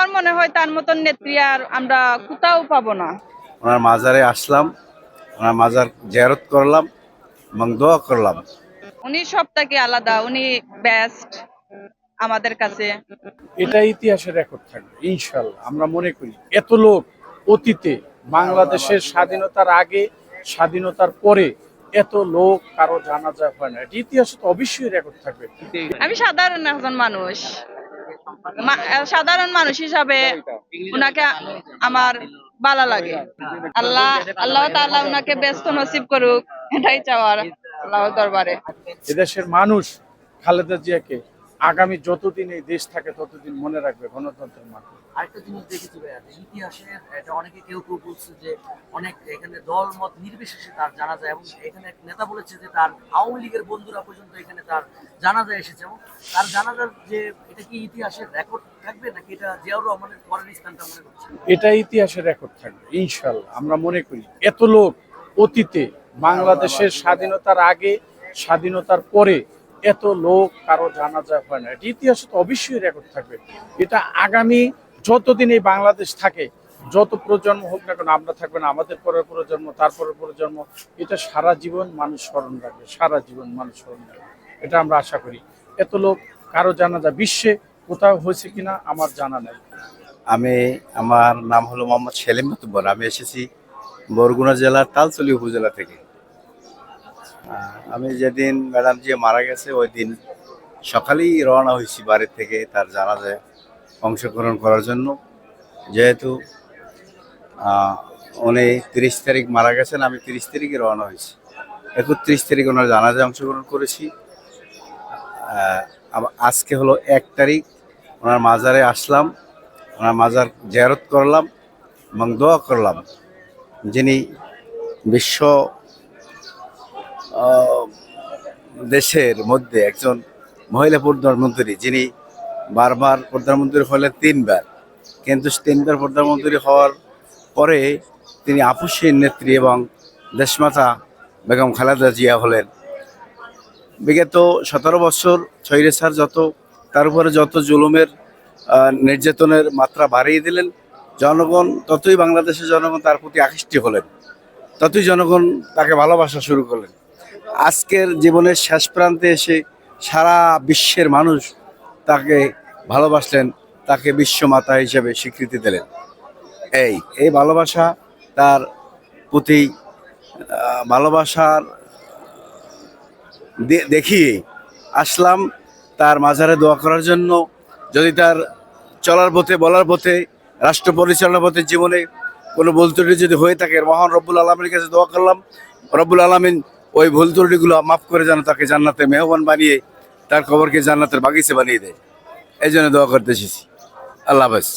আমার মনে হয় তার মতন নেত্রী আর আমরা কোথাও পাবো না। ওনার মাজারে আসলাম, ওনার মাজার জিয়ারত করলাম এবং দোয়া করলাম। উনি সব থেকে আলাদা, উনি বেস্ট আমাদের কাছে। এটা ইতিহাসে রেকর্ড থাকবে ইনশাল্লাহ। আমরা মনে করি এত লোক অতীতে বাংলাদেশের স্বাধীনতার আগে, স্বাধীনতার পরে এত লোক কারো জানাজা হয় না। এটা ইতিহাসে তো অবশ্যই রেকর্ড থাকবে। আমি সাধারণ একজন মানুষ, সাধারণ মানুষ হিসাবে উনাকে আমার ভালো লাগে। আল্লাহ আল্লাহ তাআলা উনাকে ব্যস্ত নসিব করুক, এটাই চাওয়ার আল্লাহর দরবারে। এদেশের মানুষ খালেদা জিয়াকে আগামী যতদিন এই দেশ থাকে ততদিন মনে রাখবে গণতন্ত্রের মাধ্যমে। আরেকটা জিনিস দেখেছি ভাইয়া, ইতিহাসে এটা অনেকে কেউ বলছে যে অনেক এখানে দল মত নির্বিশেষে তার জানাজা, এবং এখানে এক নেতা বলেছে যে তার আওয়ামী লীগের বন্ধুরা পর্যন্ত এখানে তার জানাজা এসেছে, এবং তার জানাজার যে এটা কি ইতিহাসের রেকর্ড থাকবে নাকি এটা জিয়াউর রহমানের পরের স্থানটা মনে করছে? এটা ইতিহাসে রেকর্ড থাকবে ইনশাল্লাহ। আমরা মনে করি এত লোক অতীতে বাংলাদেশের স্বাধীনতার আগে, স্বাধীনতার পরে এত লোক কারো জানাজা হয় না। এটা ইতিহাসে তো অবশ্যই রেকর্ড থাকবে। এটা আগামী যতদিন এই বাংলাদেশ থাকে, যত প্রজন্ম হোক না কেন, আমরা থাকবে না, আমাদের পরের প্রজন্ম, তারপরের প্রজন্ম, এটা সারা জীবন মানুষ স্মরণ রাখবে, সারা জীবন মানুষ স্মরণ রাখবে। এটা আমরা আশা করি। এত লোক কারো জানাজা বিশ্বে কোথাও হয়েছে কিনা আমার জানা নাই। আমার নাম হলো মোহাম্মদ সেলিম মাতুব্বর। আমি এসেছি বরগুনা জেলার তালতলী উপজেলা থেকে। আমি যেদিন ম্যাডাম জি মারা গেছে ওই দিন সকালেই রওনা হয়েছি বাড়ির থেকে তার জানাজায় অংশগ্রহণ করার জন্য। যেহেতু উনি 30 তারিখ মারা গেছেন, আমি 30 তারিখে রওনা হয়েছি। 31 তারিখ ওনার জানাজায় অংশগ্রহণ করেছি। আজকে হলো 1 তারিখ, ওনার মাজারে আসলাম, ওনার মাজার জিয়ারত করলাম এবং দোয়া করলাম। যিনি বিশ্ব দেশের মধ্যে একজন মহিলা প্রধানমন্ত্রী, যিনি বারবার প্রধানমন্ত্রী হলেন 3 বার, কিন্তু 3 বার প্রধানমন্ত্রী হওয়ার পরে তিনি আপসহীন নেত্রী এবং দেশমাতা বেগম খালেদা জিয়া হলেন। বিগত 17 বছর স্বৈরাচার তার উপরে যত জুলুমের নির্যাতনের মাত্রা বাড়িয়ে দিলেন, জনগণ ততই বাংলাদেশের জনগণ তার প্রতি আকৃষ্ট হলেন, ততই জনগণ তাকে ভালোবাসা শুরু করলেন। আজকের জীবনের শেষ প্রান্তে এসে সারা বিশ্বের মানুষ তাকে ভালোবাসলেন, তাকে বিশ্বমাতা হিসেবে স্বীকৃতি দিলেন। এই ভালোবাসা, তার প্রতি ভালোবাসার দেখিয়ে আসলাম তার মাজারে দোয়া করার জন্য। যদি তার চলার পথে, বলার পথে, রাষ্ট্র পরিচালনার পথে জীবনে কোনো ভুল ত্রুটি যদি হয়ে থাকে, মহান রব্বুল আলমীর কাছে দোয়া করলাম, রব্বুল আলমিন ওই ভুল ত্রুটিগুলো মাফ করে যেন তাকে জান্নাতে মেহমান বানিয়ে তার কবরকে জান্নাতের বাগিচা বানিয়ে দেয়। এই জন্য দোয়া করতে এসেছি। আল্লাহ হাফেজ।